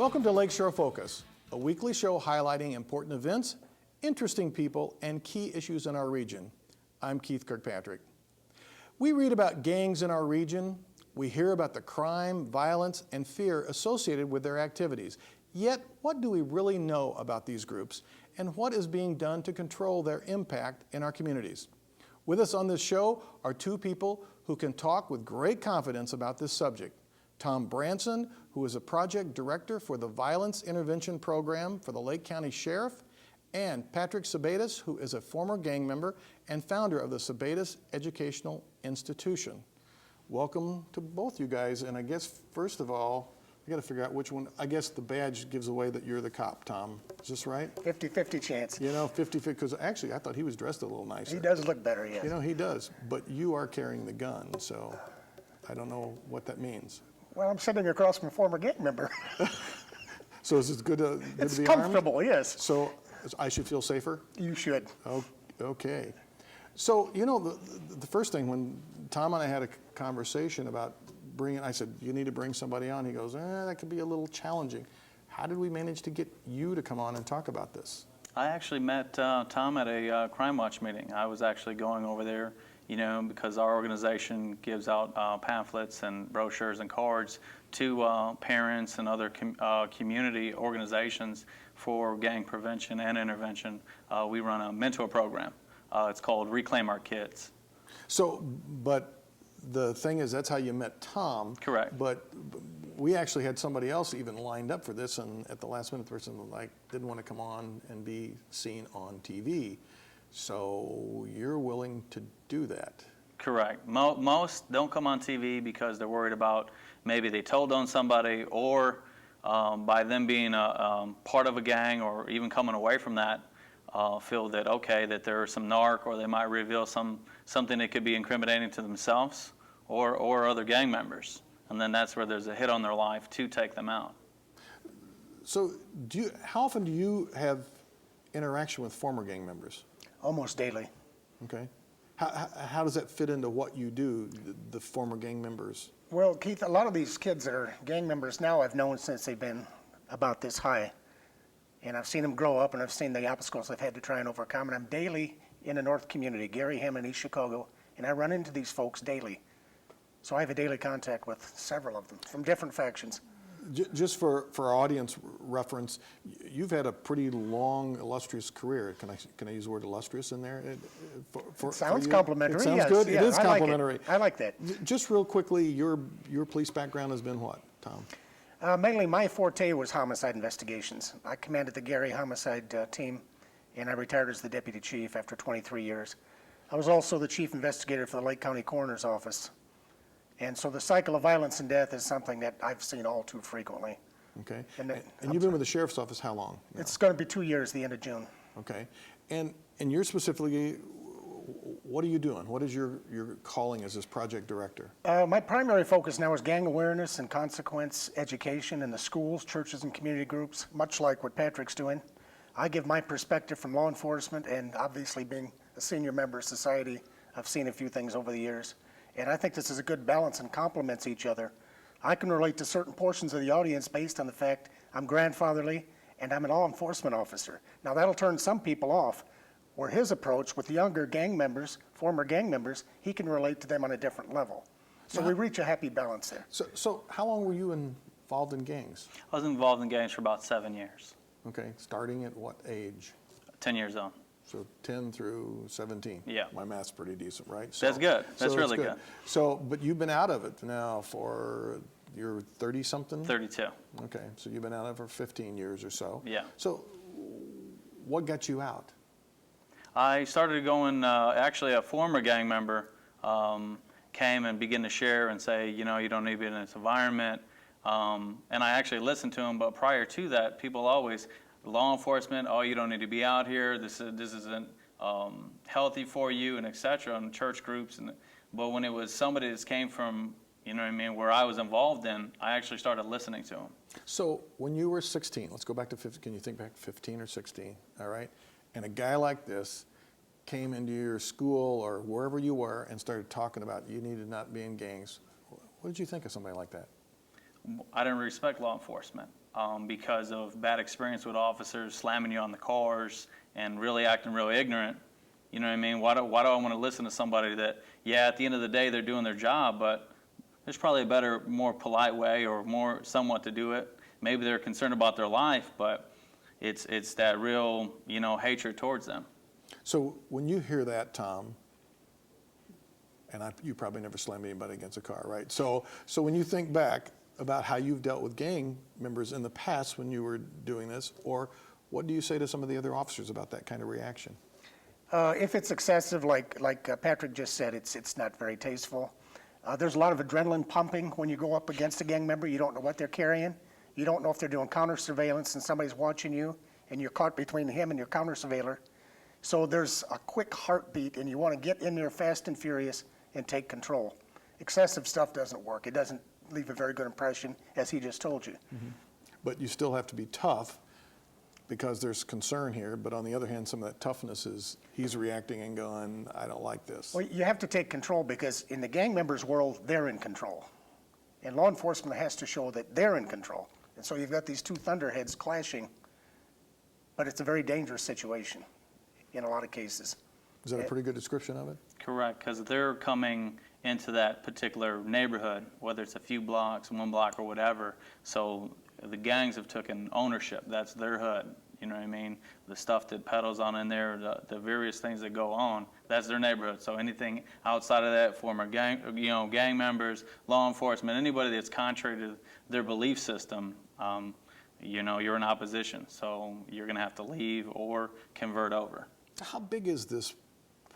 Welcome to Lakeshore Focus, a weekly show highlighting important events, interesting people, and key issues in our region. I'm Keith Kirkpatrick. We read about gangs in our region. We hear about the crime, violence, and fear associated with their activities. Yet, what do we really know about these groups, and what is being done to control their impact in our communities? With us on this show are two people who can talk with great confidence about this subject. Tom Branson, who is a project director for the Violence Intervention Program for the Lake County Sheriff, and Patrick Sabaitis, who is a former gang member and founder of the Sabaitis Educational Institution. Welcome to both you guys, and I guess first of all, I got to figure out which one. I guess the badge gives away that you're the cop, Tom. Is this right? 50-50 chance. You know, 50-50, because actually I thought he was dressed a little nicer. He does look better, yes. You know, he does, but you are carrying the gun, so I don't know what that means. Well, I'm sitting across from a former gang member. So is it good to It's be comfortable, armed? yes. So I should feel safer? You should. Oh, okay. So, you know, the first thing, when Tom and I had a conversation about I said, you need to bring somebody on. He goes, that could be a little challenging. How did we manage to get you to come on and talk about this? I actually met Tom at a Crime Watch meeting. I was actually going over there, you know, because our organization gives out pamphlets and brochures and cards to parents and other community organizations for gang prevention and intervention. We run a mentor program. It's called Reclaim Our Kids. So, but the thing is, that's how you met Tom. Correct. But we actually had somebody else even lined up for this, and at the last minute, the person didn't want to come on and be seen on TV. So you're willing to do that. Correct. Most don't come on TV because they're worried about maybe they told on somebody, or by them being a part of a gang or even coming away from that, feel that, okay, that there's some narc, or they might reveal something that could be incriminating to themselves or other gang members. And then that's where there's a hit on their life to take them out. So how often do you have interaction with former gang members? Almost daily. Okay. How does that fit into what you do, the former gang members? Well, Keith, a lot of these kids that are gang members now I've known since they've been about this high. And I've seen them grow up, and I've seen the obstacles they've had to try and overcome. And I'm daily in the North community, Gary, Hammond, East Chicago, and I run into these folks daily. So I have a daily contact with several of them from different factions. Just for our audience reference, you've had a pretty long, illustrious career. Can I use the word illustrious in there? It sounds complimentary. It sounds yes. good. Yeah, it is complimentary. I like that. Just real quickly, your police background has been what, Tom? Mainly my forte was homicide investigations. I commanded the Gary homicide team, and I retired as the deputy chief after 23 years. I was also the chief investigator for the Lake County Coroner's Office. And so the cycle of violence and death is something that I've seen all too frequently. Okay. And you've been with the sheriff's office how long now? It's going to be 2 years, the end of June. Okay. And you're specifically, what are you doing? What is your calling as this project director? My primary focus now is gang awareness and consequence education in the schools, churches, and community groups, much like what Patrick's doing. I give my perspective from law enforcement, and obviously being a senior member of society, I've seen a few things over the years. And I think this is a good balance and complements each other. I can relate to certain portions of the audience based on the fact I'm grandfatherly and I'm a law enforcement officer. Now that'll turn some people off, where his approach with the younger gang members, former gang members, he can relate to them on a different level. So we reach a happy balance there. So how long were you involved in gangs? I was involved in gangs for about 7 years. Okay, starting at what age? 10 years on. So 10 through 17. Yeah. My math's pretty decent, right? That's good. That's really good. So, but you've been out of it now for, you're 30-something? 32. Okay, so you've been out of it for 15 years or so. Yeah. So what got you out? I started going, actually a former gang member came and began to share and say, you know, you don't need to be in this environment. And I actually listened to him, but prior to that, people always, law enforcement, oh, you don't need to be out here, this isn't healthy for you, and et cetera, and church groups. But when it was somebody that came from, you know what I mean, where I was involved in, I actually started listening to him. So when you were 16, let's go back to 15, can you think back 15 or 16, all right? And a guy like this came into your school or wherever you were and started talking about you need to not be in gangs. What did you think of somebody like that? I didn't respect law enforcement. because of bad experience with officers slamming you on the cars and really acting really ignorant. You know what I mean? Why do I want to listen to somebody that, yeah, at the end of the day, they're doing their job, but there's probably a better, more polite way or more somewhat to do it. Maybe they're concerned about their life, but it's that real, hatred towards them. So when you hear that, Tom, and you probably never slammed anybody against a car, right? So when you think back about how you've dealt with gang members in the past when you were doing this, or what do you say to some of the other officers about that kind of reaction? If it's excessive, like Patrick just said, it's not very tasteful. There's a lot of adrenaline pumping when you go up against a gang member. You don't know what they're carrying. You don't know if they're doing counter surveillance and somebody's watching you and you're caught between him and your counter surveiller. So there's a quick heartbeat and you want to get in there fast and furious and take control. Excessive stuff doesn't work. It doesn't leave a very good impression, as he just told you. Mm-hmm. But you still have to be tough because there's concern here. But on the other hand, some of that toughness is he's reacting and going, I don't like this. Well, you have to take control because in the gang members' world, they're in control. And law enforcement has to show that they're in control. And so you've got these two thunderheads clashing, but it's a very dangerous situation in a lot of cases. Is that a pretty good description of it? Correct, because they're coming into that particular neighborhood, whether it's a few blocks, 1 block, or whatever. So the gangs have taken ownership. That's their hood. You know what I mean? The stuff that peddles on in there, the various things that go on, that's their neighborhood. So anything outside of that, former gang members, law enforcement, anybody that's contrary to their belief system, you're in opposition. So you're going to have to leave or convert over. How big is this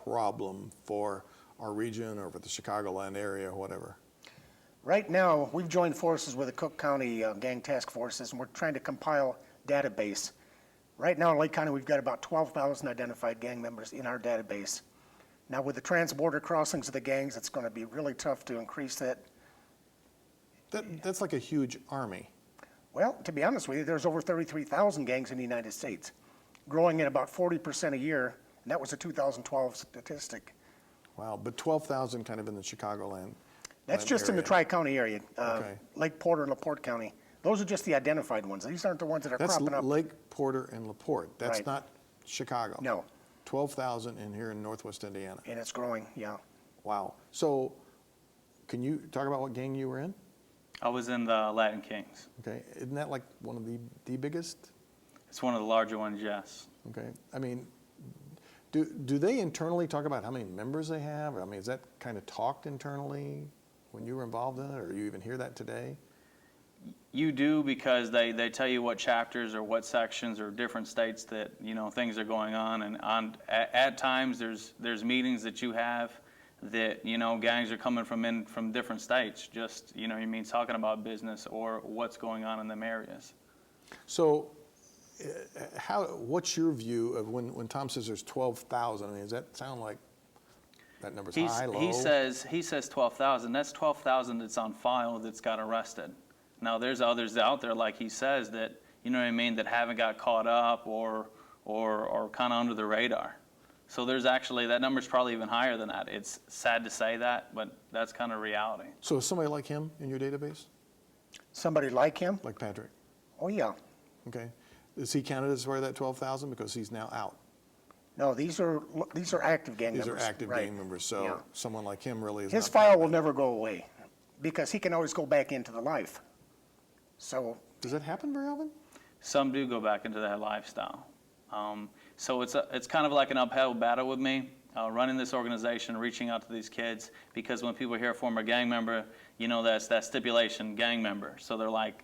problem for our region or for the Chicagoland area or whatever? Right now, we've joined forces with the Cook County Gang Task Forces, and we're trying to compile database. Right now in Lake County, we've got about 12,000 identified gang members in our database. Now with the trans-border crossings of the gangs, it's going to be really tough to increase that. That's like a huge army. Well, to be honest with you, there's over 33,000 gangs in the United States, growing at about 40% a year, and that was a 2012 statistic. Wow, but 12,000 kind of in the Chicagoland. That's just in the Tri-County area, Okay. Lake Porter and LaPorte County. Those are just the identified ones. These aren't the ones that are That's cropping up. Lake Porter and LaPorte. That's Right. not Chicago. No, 12,000 in here in Northwest Indiana. and it's growing, yeah. Wow. So can you talk about what gang you were in? I was in the Latin Kings. Okay. Isn't that like one of the biggest? It's one of the larger ones, yes. Okay. I mean, do they internally talk about how many members they have? I mean, is that kind of talked internally when you were involved in it, or you even hear that today? You do, because they tell you what chapters or what sections or different states that things are going on, and at times there's meetings that you have that gangs are coming from different states, just talking about business or what's going on in them areas. So what's your view of when Tom says there's 12,000? I mean, does that sound like that number's high, low? He says 12,000. That's 12,000 that's on file that's got arrested. Now there's others out there, like he says, that that haven't got caught up or kind of under the radar. So there's actually, that number's probably even higher than that. It's sad to say that, but that's kind of reality. So is somebody like him in your database? Somebody like him? Like Patrick? Oh, yeah. Okay. Is he counted as part of that 12,000 because he's now out? No, these are active gang members. These are active right. gang members, so Yeah. someone like him really is His not file part will of that. never go away because he can always go back into the life. So Does that happen very often? Some do go back into that lifestyle. So it's kind of like an uphill battle with me, running this organization, reaching out to these kids, because when people hear former gang member, that's that stipulation, gang member. So they're like,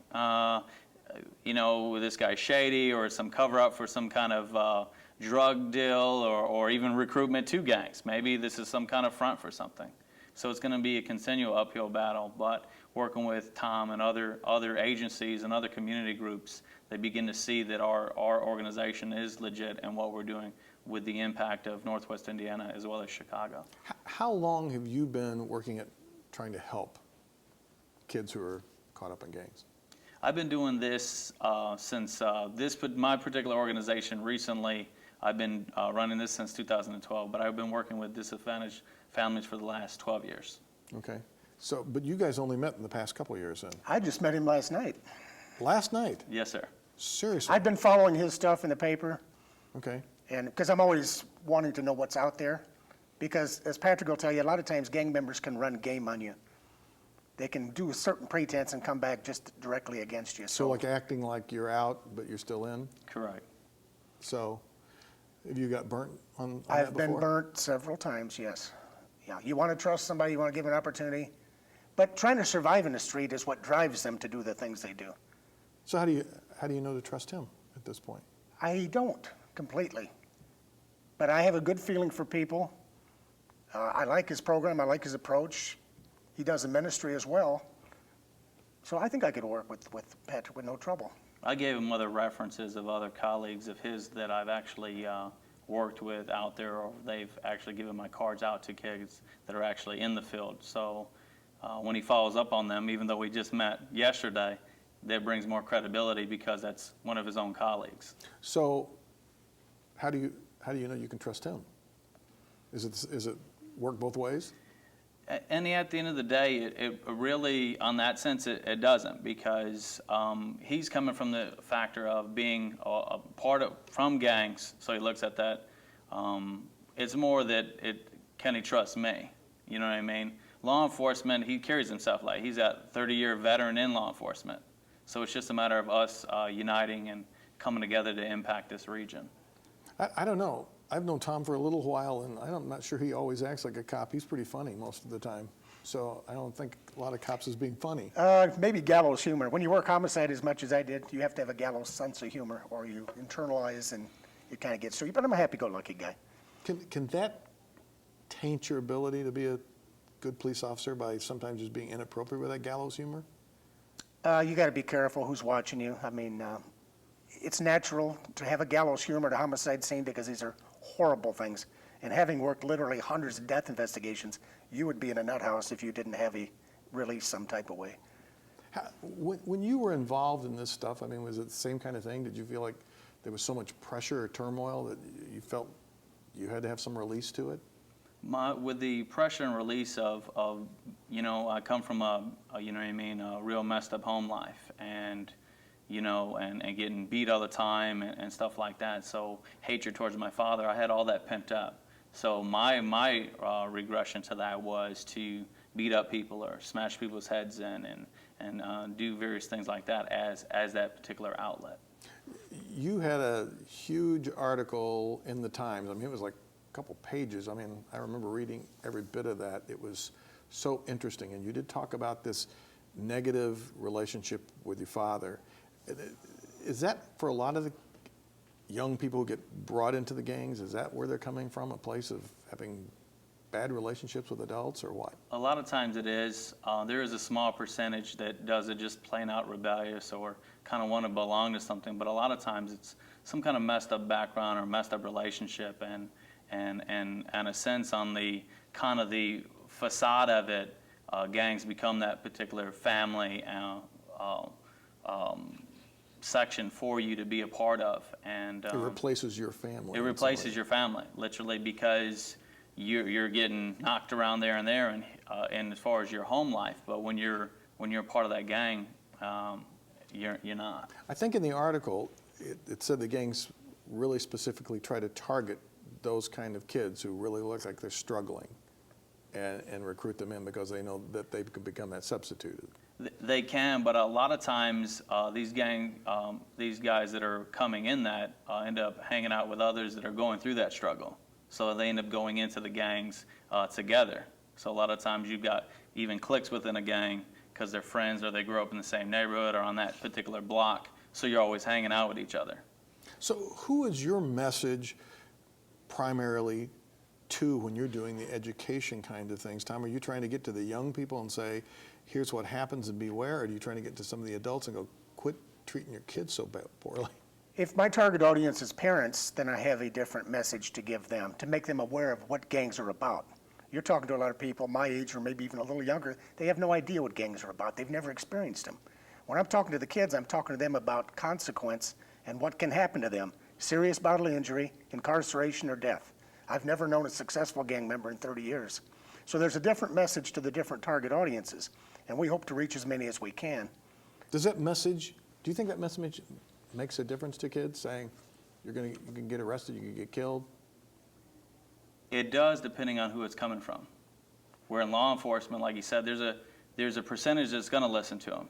this guy's shady, or some cover up for some kind of drug deal, or even recruitment to gangs. Maybe this is some kind of front for something. So it's going to be a continual uphill battle, but working with Tom and other agencies and other community groups, they begin to see that our organization is legit and what we're doing with the impact of Northwest Indiana as well as Chicago. How long have you been working at trying to help kids who are caught up in gangs? I've been doing this since my particular organization recently. I've been running this since 2012, but I've been working with disadvantaged families for the last 12 years. Okay. So, but you guys only met in the past couple of years then? I just met him last night. Last night? Yes, sir. Seriously? I've been following his stuff in the paper, Okay. and because I'm always wanting to know what's out there. Because as Patrick will tell you, a lot of times gang members can run game on you. They can do a certain pretense and come back just directly against you. So like acting like you're out, but you're still in? Correct. So have you got burnt on that I've been before? burnt several times, yes. Yeah, you want to trust somebody, you want to give an opportunity. But trying to survive in the street is what drives them to do the things they do. So how do you know to trust him at this point? I don't completely. But I have a good feeling for people. I like his program, I like his approach. He does a ministry as well. So I think I could work with Patrick with no trouble. I gave him other references of other colleagues of his that I've actually worked with out there, or they've actually given my cards out to kids that are actually in the field. So when he follows up on them, even though we just met yesterday, that brings more credibility because that's one of his own colleagues. So how do you know you can trust him? Is it work both ways? And at the end of the day, it really, on that sense, it doesn't, because he's coming from the factor of being a part of, from gangs, so he looks at that. It's more that can he trust me? You know what I mean? Law enforcement, he carries himself like he's a 30-year veteran in law enforcement. So it's just a matter of us uniting and coming together to impact this region. I don't know. I've known Tom for a little while, and I'm not sure he always acts like a cop. He's pretty funny most of the time. So I don't think a lot of cops is being funny. Maybe gallows humor. When you work homicide as much as I did, you have to have a gallows sense of humor, or you internalize and it kind of gets through you. But I'm a happy-go-lucky guy. Can that taint your ability to be a good police officer by sometimes just being inappropriate with that gallows humor? You got to be careful who's watching you. I mean, it's natural to have a gallows humor at a homicide scene because these are horrible things. And having worked literally hundreds of death investigations, you would be in a nut house if you didn't have a release some type of way. When you were involved in this stuff, I mean, was it the same kind of thing? Did you feel like there was so much pressure or turmoil that you felt you had to have some release to it? With the pressure and release of I come from a real messed up home life, and and getting beat all the time and stuff like that. So hatred towards my father, I had all that pent up. So my regression to that was to beat up people or smash people's heads in and do various things like that as that particular outlet. You had a huge article in the Times. I mean, it was like a couple pages. I mean, I remember reading every bit of that. It was so interesting. And you did talk about this negative relationship with your father. Is that for a lot of the young people who get brought into the gangs? Is that where they're coming from, a place of having bad relationships with adults, or what? A lot of times it is. There is a small percentage that does it just plain out rebellious or kind of want to belong to something, but a lot of times it's some kind of messed up background or messed up relationship, and a sense on the kind of the facade of it, gangs become that particular family section for you to be a part of, and It replaces your family. it replaces your family, literally, because you're getting knocked around there and as far as your home life, but when you're part of that gang, you're not. I think in the article, it said the gangs really specifically try to target those kind of kids who really look like they're struggling and recruit them in because they know that they could become that substitute. They can, but a lot of times these guys that are coming in that end up hanging out with others that are going through that struggle. So they end up going into the gangs together. So a lot of times you've got even cliques within a gang because they're friends or they grew up in the same neighborhood or on that particular block. So you're always hanging out with each other. So who is your message primarily to when you're doing the education kind of things? Tom, are you trying to get to the young people and say, here's what happens and beware, or are you trying to get to some of the adults and go, quit treating your kids so poorly? If my target audience is parents, then I have a different message to give them, to make them aware of what gangs are about. You're talking to a lot of people my age or maybe even a little younger, they have no idea what gangs are about. They've never experienced them. When I'm talking to the kids, I'm talking to them about consequence and what can happen to them. Serious bodily injury, incarceration, or death. I've never known a successful gang member in 30 years. So there's a different message to the different target audiences, and we hope to reach as many as we can. Does that message Do you think that message makes a difference to kids, saying you can get arrested, you can get killed? It does, depending on who it's coming from. Where in law enforcement, like you said, there's a percentage that's going to listen to them.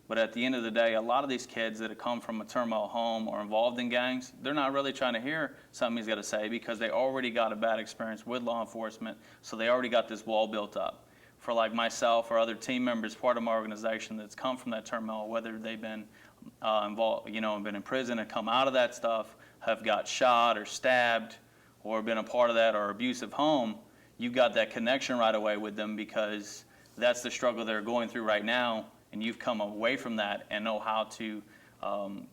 But at the end of the day, a lot of these kids that have come from a turmoil home or involved in gangs, they're not really trying to hear something he's got to say because they already got a bad experience with law enforcement, so they already got this wall built up. For like myself or other team members, part of my organization that's come from that turmoil, whether they've been involved, been in prison and come out of that stuff, have got shot or stabbed, or been a part of that or abusive home, you've got that connection right away with them because that's the struggle they're going through right now, and you've come away from that and know how to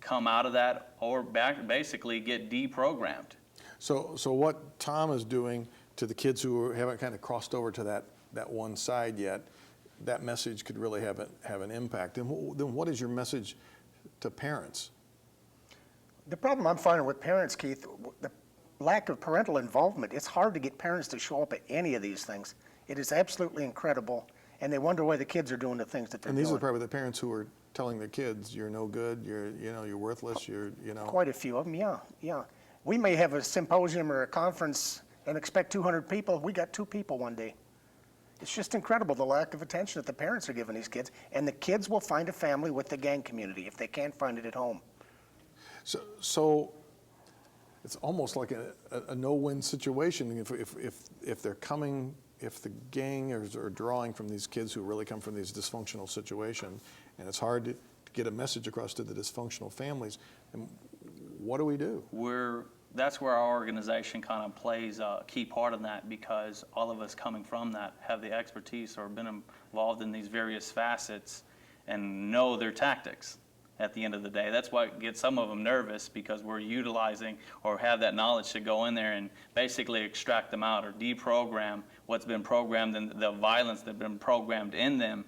come out of that or basically get deprogrammed. So what Tom is doing to the kids who haven't kind of crossed over to that one side yet, that message could really have an impact. And then what is your message to parents? The problem I'm finding with parents, Keith, the lack of parental involvement. It's hard to get parents to show up at any of these things. It is absolutely incredible, and they wonder why the kids are doing the things that they're doing. And these are probably the parents who are telling their kids, "You're no good. You're worthless. Quite a few of them, yeah. We may have a symposium or a conference and expect 200 people. We got 2 people one day. It's just incredible the lack of attention that the parents are giving these kids, and the kids will find a family with the gang community if they can't find it at home. So it's almost like a no-win situation if they're coming, if the gang are drawing from these kids who really come from these dysfunctional situations, and it's hard to get a message across to the dysfunctional families. And what do we do? That's where our organization kind of plays a key part in that, because all of us coming from that have the expertise or been involved in these various facets and know their tactics. At the end of the day, that's what gets some of them nervous, because we're utilizing or have that knowledge to go in there and basically extract them out or deprogram what's been programmed and the violence that's been programmed in them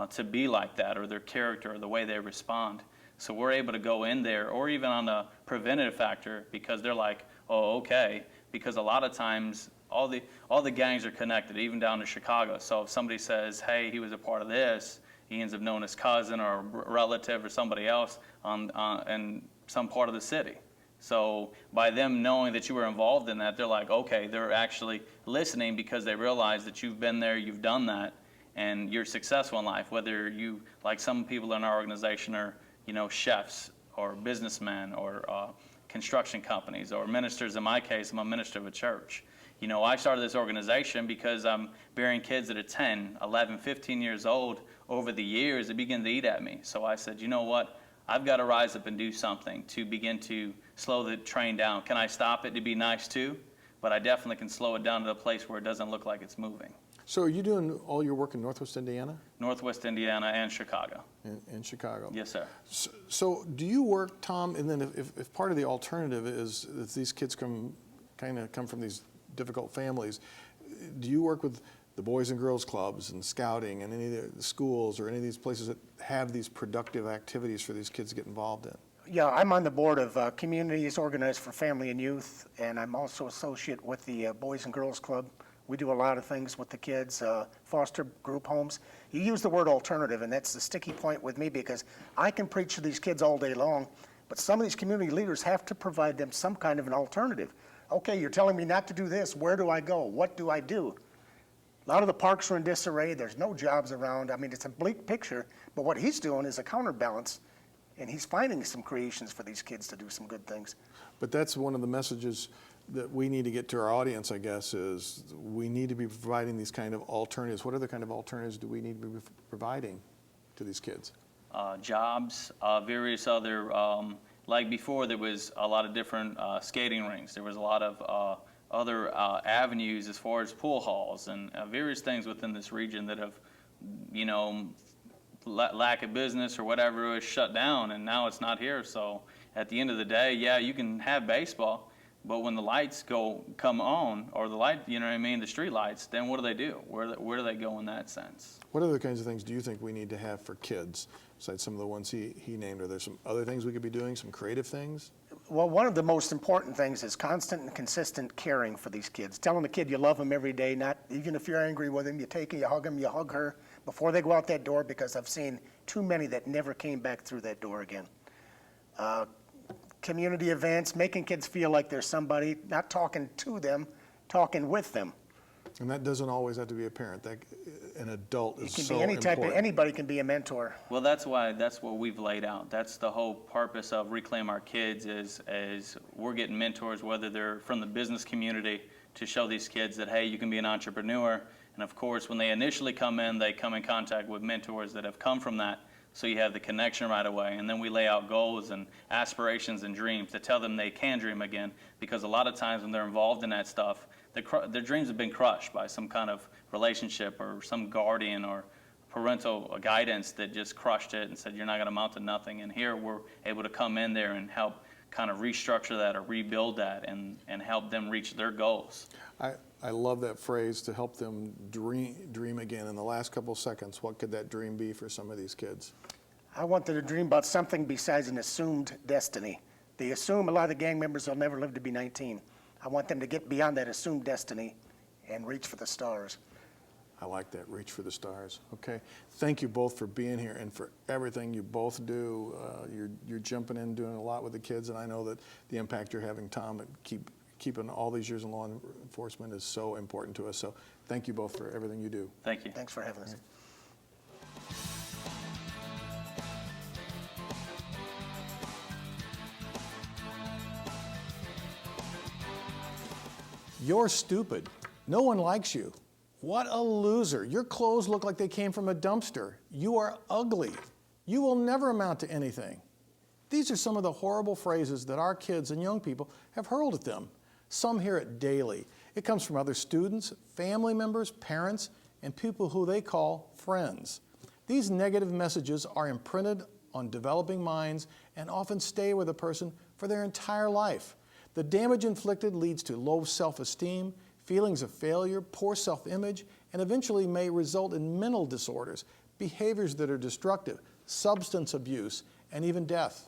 to be like that, or their character or the way they respond. So we're able to go in there, or even on the preventative factor, because they're like, oh, okay, because a lot of times all the gangs are connected, even down to Chicago. So if somebody says, hey, he was a part of this, he ends up knowing his cousin or a relative or somebody else in some part of the city. So by them knowing that you were involved in that, they're like, okay, they're actually listening because they realize that you've been there, you've done that, and you're successful in life. Whether you, like some people in our organization, are chefs or businessmen or construction companies or ministers. In my case, I'm a minister of a church. I started this organization because I'm bearing kids that are 10, 11, 15 years old. Over the years, they begin to eat at me. So I said, you know what? I've got to rise up and do something to begin to slow the train down. Can I stop it to be nice too? But I definitely can slow it down to the place where it doesn't look like it's moving. So are you doing all your work in Northwest Indiana? Northwest Indiana and Chicago. In Chicago. Yes, sir. So do you work, Tom, and then if part of the alternative is that these kids come from these difficult families, do you work with the Boys and Girls Clubs and Scouting and any of the schools or any of these places that have these productive activities for these kids to get involved in? Yeah, I'm on the board of Communities Organized for Family and Youth, and I'm also associate with the Boys and Girls Club. We do a lot of things with the kids, foster group homes. You use the word alternative, and that's the sticky point with me, because I can preach to these kids all day long, but some of these community leaders have to provide them some kind of an alternative. Okay, you're telling me not to do this. Where do I go? What do I do? A lot of the parks are in disarray. There's no jobs around. I mean, it's a bleak picture, but what he's doing is a counterbalance, and he's finding some creations for these kids to do some good things. But that's one of the messages that we need to get to our audience, I guess, is we need to be providing these kind of alternatives. What other kind of alternatives do we need to be providing to these kids? Jobs, various other, like before there was a lot of different skating rinks. There was a lot of other avenues as far as pool halls and various things within this region that have, lack of business or whatever was shut down, and now it's not here. So at the end of the day, yeah, you can have baseball, but when the lights come on, or the street lights, then what do? Where do they go in that sense? What other kinds of things do you think we need to have for kids, besides some of the ones he named? Are there some other things we could be doing, some creative things? Well, one of the most important things is constant and consistent caring for these kids. Telling the kid you love him every day, not even if you're angry with him, you take him, you hug her, before they go out that door, because I've seen too many that never came back through that door again. Community events, making kids feel like there's somebody, not talking to them, talking with them. And that doesn't always have to be a parent. That an adult is It can so be any type of, important. anybody can be a mentor. Well, that's what we've laid out. That's the whole purpose of Reclaim Our Kids is we're getting mentors, whether they're from the business community, to show these kids that, hey, you can be an entrepreneur. And of course, when they initially come in, they come in contact with mentors that have come from that. So you have the connection right away. And then we lay out goals and aspirations and dreams to tell them they can dream again. Because a lot of times when they're involved in that stuff, their dreams have been crushed by some kind of relationship or some guardian or parental guidance that just crushed it and said, you're not going to amount to nothing. And here we're able to come in there and help kind of restructure that or rebuild that and help them reach their goals. I love that phrase, to help them dream again. In the last couple seconds, what could that dream be for some of these kids? I want them to dream about something besides an assumed destiny. They assume a lot of the gang members will never live to be 19. I want them to get beyond that assumed destiny and reach for the stars. I like that, reach for the stars. Okay, thank you both for being here and for everything you both do. You're jumping in, doing a lot with the kids, and I know that the impact you're having, Tom, at keeping all these years in law enforcement is so important to us. So thank you both for everything you do. Thank you. Thanks for having us. You're stupid. No one likes you. What a loser. Your clothes look like they came from a dumpster. You are ugly. You will never amount to anything. These are some of the horrible phrases that our kids and young people have hurled at them. Some hear it daily. It comes from other students, family members, parents, and people who they call friends. These negative messages are imprinted on developing minds and often stay with a person for their entire life. The damage inflicted leads to low self-esteem, feelings of failure, poor self-image, and eventually may result in mental disorders, behaviors that are destructive, substance abuse, and even death.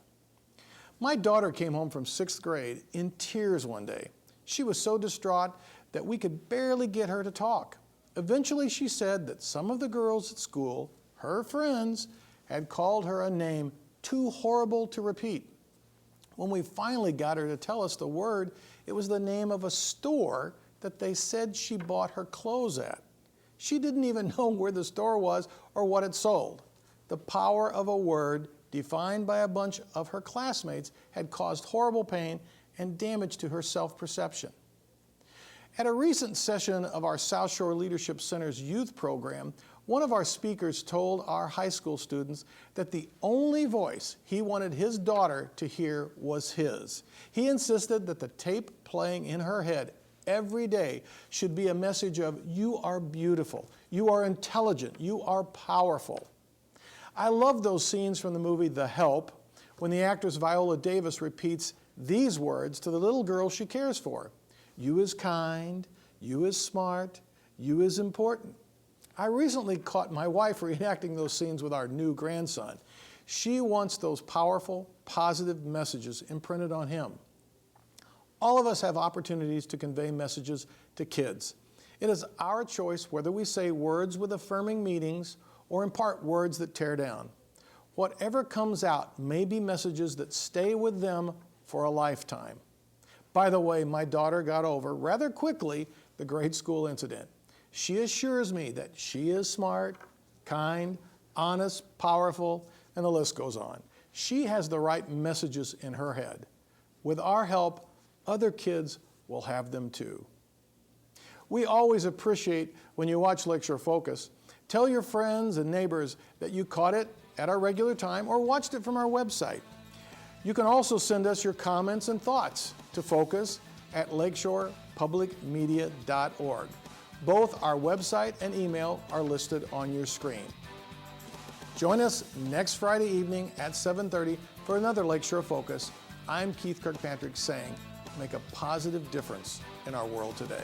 My daughter came home from 6th grade in tears one day. She was so distraught that we could barely get her to talk. Eventually, she said that some of the girls at school, her friends, had called her a name too horrible to repeat. When we finally got her to tell us the word, it was the name of a store that they said she bought her clothes at. She didn't even know where the store was or what it sold. The power of a word defined by a bunch of her classmates had caused horrible pain and damage to her self-perception. At a recent session of our South Shore Leadership Center's youth program, one of our speakers told our high school students that the only voice he wanted his daughter to hear was his. He insisted that the tape playing in her head every day should be a message of, you are beautiful, you are intelligent, you are powerful. I love those scenes from the movie The Help when the actress Viola Davis repeats these words to the little girl she cares for. You is kind, you is smart, you is important. I recently caught my wife reenacting those scenes with our new grandson. She wants those powerful, positive messages imprinted on him. All of us have opportunities to convey messages to kids. It is our choice whether we say words with affirming meanings or impart words that tear down. Whatever comes out may be messages that stay with them for a lifetime. By the way, my daughter got over rather quickly the grade school incident. She assures me that she is smart, kind, honest, powerful, and the list goes on. She has the right messages in her head. With our help, other kids will have them too. We always appreciate when you watch Lakeshore Focus. Tell your friends and neighbors that you caught it at our regular time or watched it from our website. You can also send us your comments and thoughts to focus@lakeshorepublicmedia.org. Both our website and email are listed on your screen. Join us next Friday evening at 7:30 for another Lakeshore Focus. I'm Keith Kirkpatrick saying, make a positive difference in our world today.